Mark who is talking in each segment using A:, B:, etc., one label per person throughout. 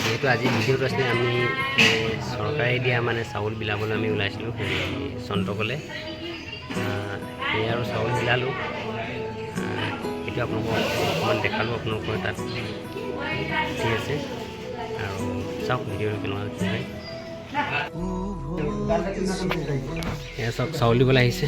A: যেহেতু আজি ভিডিঅ'টো আছিলে আমি চৰকাৰে দিয়া মানে চাউল বিলাবলৈ আমি ওলাইছিলোঁ হেৰি চন্দ্ৰকলে এই আৰু চাউল বিলালোঁ এইটো আপোনালোকক অকণমান দেখালোঁ আপোনালোকৰ তাত ঠিক আছে আৰু চাওক ভিডিঅ'টো কেনেকুৱা হয় এয়া চাওক চাউল দিবলৈ আহিছে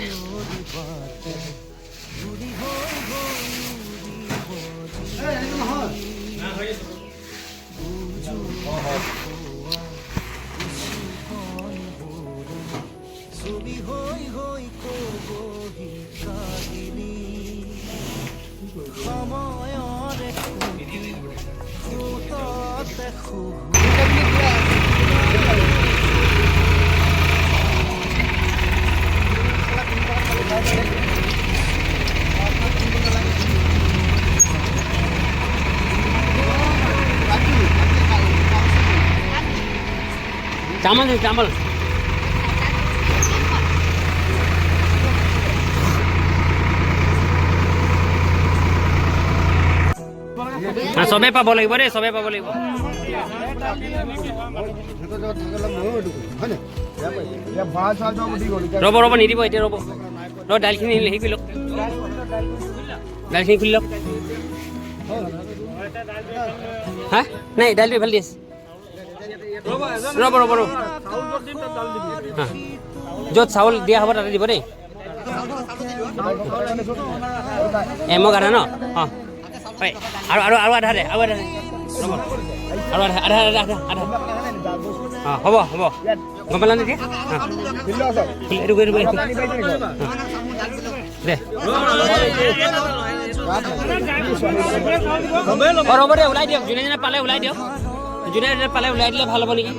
A: चावल चावल सबे पाब লাগিব रे सबे पाब লাগিব ৰব ৰব নিদিব এতিয়া ৰব ৰ ডালখিনি হেৰি কৰি লওক ডালখিনি খুলি লওক হা নাই ডালটো ভাল দিছ ৰব ৰব ৰব য'ত চাউল দিয়া হ'ব তাতে দিব দেই এমক আধা ন অঁ হয় আৰু আৰু আৰু আধা দে আৰু আধা ৰ'ব আৰু আধা আধা আধা আধা আধা অঁ হ'ব হ'ব গম পালা নেকি এইটো কৰি দিব দে ৰ'ব দে ওলাই দিয়ক যোনে যোনে পালে ওলাই দিয়ক যোনে যোনে পালে ওলাই দিলে ভাল হ'ব নেকি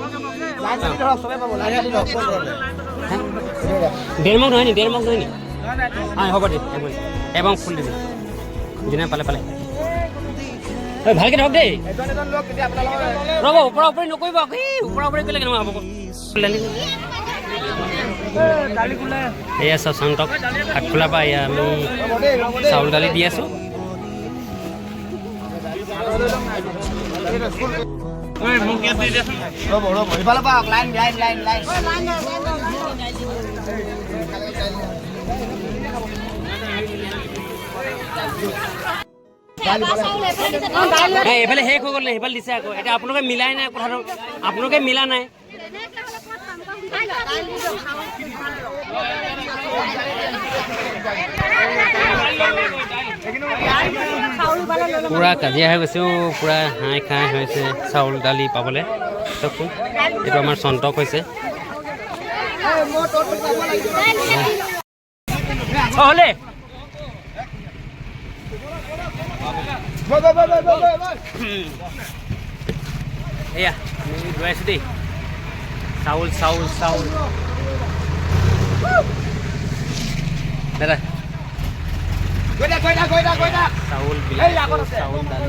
A: ডেৰমক নহয় নি ডেৰমক নহয় নি অঁ হ'ব দে এবাৰ ফুল দিবি যোনে পালে পালে ভালকে ধৰক দেই ৰ'ব ওপৰা ওপৰি নকৰিব ওপৰা ওপৰি কৰিলে কেনেকুৱা হ'ব এয়া চাওক চাংটক হাতখোলাৰ পৰা এয়া আমি চাউল দালি দি আছোঁ এইফালে শেষ হৈ গ'ল সেইফালে দিছে আকৌ এতিয়া আপোনালোকে মিলাই নাই কথাটো আপোনালোকে মিলা নাই পুৰা কাজিয়া হৈ গৈছে পুৰা হাঁহ খাই হৈছে চাউল দালি পাবলৈ চাওকচোন এইটো আমাৰ চন্তক হৈছে হ'লে এয়া গৈ আছোঁ দেই চাউল চাউল চাউল দাদা চাউল বিলাহী চাউল দালি